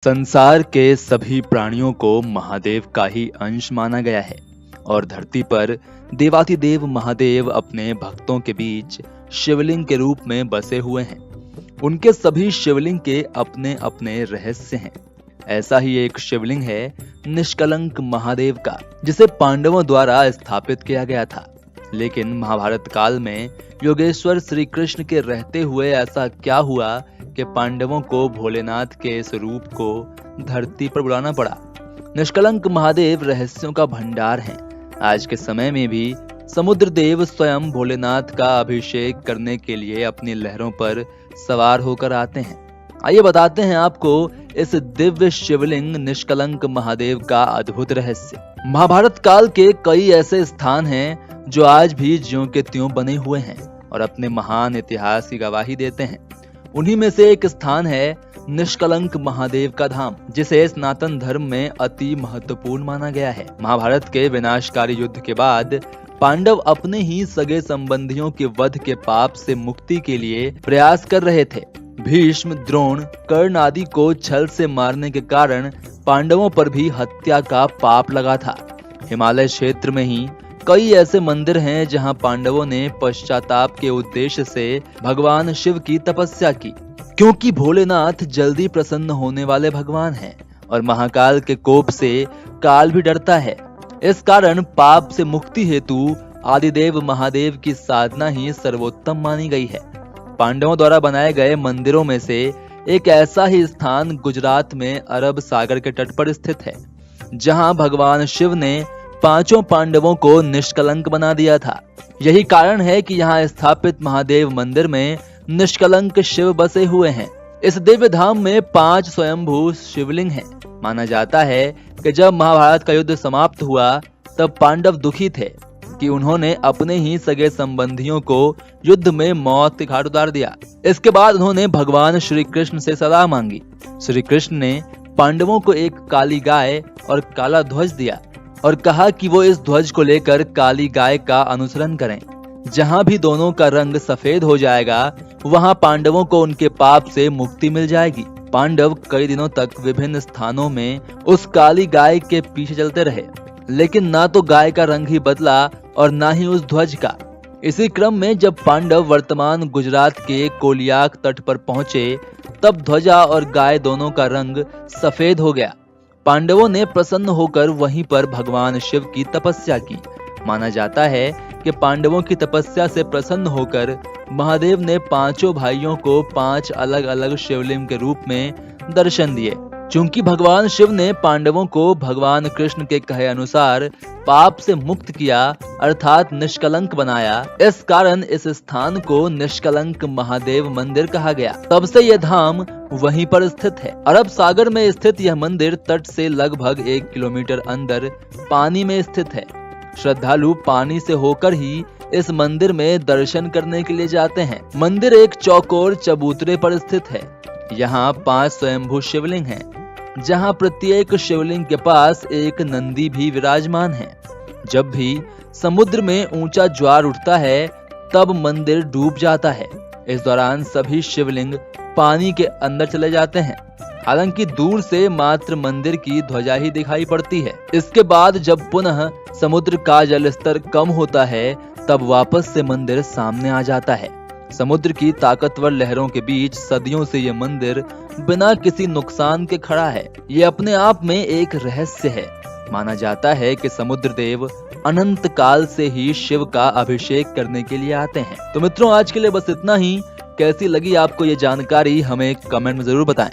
संसार के सभी प्राणियों को महादेव का ही अंश माना गया है और धरती पर देवाधिदेव महादेव अपने भक्तों के बीच शिवलिंग के रूप में बसे हुए हैं। उनके सभी शिवलिंग के अपने अपने रहस्य हैं। ऐसा ही एक शिवलिंग है निष्कलंक महादेव का, जिसे पांडवों द्वारा स्थापित किया गया था। लेकिन महाभारत काल में योगेश्वर श्री कृष्ण के रहते हुए ऐसा क्या हुआ कि पांडवों को भोलेनाथ के इस रूप को धरती पर बुलाना पड़ा। निष्कलंक महादेव रहस्यों का भंडार हैं। आज के समय में भी समुद्र देव स्वयं भोलेनाथ का अभिषेक करने के लिए अपनी लहरों पर सवार होकर आते हैं। आइए बताते हैं आपको इस दिव्य शिवलिंग निष्कलंक महादेव का अद्भुत रहस्य। महाभारत काल के कई ऐसे स्थान हैं जो आज भी ज्यों के त्यों बने हुए हैं और अपने महान इतिहास की गवाही देते हैं। उन्हीं में से एक स्थान है निष्कलंक महादेव का धाम, जिसे सनातन धर्म में अति महत्वपूर्ण माना गया है। महाभारत के विनाशकारी युद्ध के बाद पांडव अपने ही सगे संबंधियों के वध के पाप से मुक्ति के लिए प्रयास कर रहे थे। भीष्म, द्रोण, कर्ण आदि को छल से मारने के कारण पांडवों पर भी हत्या का पाप लगा था। हिमालय क्षेत्र में ही कई ऐसे मंदिर हैं जहां पांडवों ने पश्चाताप के उद्देश्य से भगवान शिव की तपस्या की, क्योंकि भोलेनाथ जल्दी प्रसन्न होने वाले भगवान हैं और महाकाल के कोप से काल भी डरता है। इस कारण पाप से मुक्ति हेतु आदिदेव महादेव की साधना ही सर्वोत्तम मानी गई है। पांडवों द्वारा बनाए गए मंदिरों में से एक ऐसा ही स्थान गुजरात में अरब सागर के तट पर स्थित है, जहां भगवान शिव ने पांचों पांडवों को निष्कलंक बना दिया था। यही कारण है कि यहाँ स्थापित महादेव मंदिर में निष्कलंक शिव बसे हुए हैं। इस दिव्य धाम में 5 स्वयंभू शिवलिंग हैं। माना जाता है कि जब महाभारत का युद्ध समाप्त हुआ तब पांडव दुखी थे कि उन्होंने अपने ही सगे संबंधियों को युद्ध में मौत के घाट उतार दिया। इसके बाद उन्होंने भगवान श्री कृष्ण से सलाह मांगी। श्री कृष्ण ने पांडवों को एक काली गाय और काला ध्वज दिया और कहा कि वो इस ध्वज को लेकर काली गाय का अनुसरण करें। जहां भी दोनों का रंग सफेद हो जाएगा वहां पांडवों को उनके पाप से मुक्ति मिल जाएगी। पांडव कई दिनों तक विभिन्न स्थानों में उस काली गाय के पीछे चलते रहे, लेकिन ना तो गाय का रंग ही बदला और ना ही उस ध्वज का। इसी क्रम में जब पांडव वर्तमान गुजरात के कोलियाक तट पर पहुंचे तब ध्वजा और गाय दोनों का रंग सफेद हो गया। पांडवों ने प्रसन्न होकर वहीं पर भगवान शिव की तपस्या की। माना जाता है कि पांडवों की तपस्या से प्रसन्न होकर महादेव ने पांचों भाइयों को 5 अलग अलग शिवलिंग के रूप में दर्शन दिए। चूंकि भगवान शिव ने पांडवों को भगवान कृष्ण के कहे अनुसार पाप से मुक्त किया अर्थात निष्कलंक बनाया, इस कारण इस स्थान को निष्कलंक महादेव मंदिर कहा गया। तब से यह धाम वहीं पर स्थित है। अरब सागर में स्थित यह मंदिर तट से लगभग 1 किलोमीटर अंदर पानी में स्थित है। श्रद्धालु पानी से होकर ही इस मंदिर में दर्शन करने के लिए जाते हैं। मंदिर एक चौकोर चबूतरे पर स्थित है। यहाँ 5 स्वयंभू शिवलिंग हैं, जहाँ प्रत्येक शिवलिंग के पास एक नंदी भी विराजमान है। जब भी समुद्र में ऊंचा ज्वार उठता है तब मंदिर डूब जाता है। इस दौरान सभी शिवलिंग पानी के अंदर चले जाते हैं। हालांकि दूर से मात्र मंदिर की ध्वजा ही दिखाई पड़ती है। इसके बाद जब पुनः समुद्र का जल स्तर कम होता है तब वापस से मंदिर सामने आ जाता है। समुद्र की ताकतवर लहरों के बीच सदियों से ये मंदिर बिना किसी नुकसान के खड़ा है। ये अपने आप में एक रहस्य है। माना जाता है कि समुद्र देव अनंत काल से ही शिव का अभिषेक करने के लिए आते हैं। तो मित्रों, आज के लिए बस इतना ही। कैसी लगी आपको ये जानकारी हमें कमेंट में जरूर बताएं।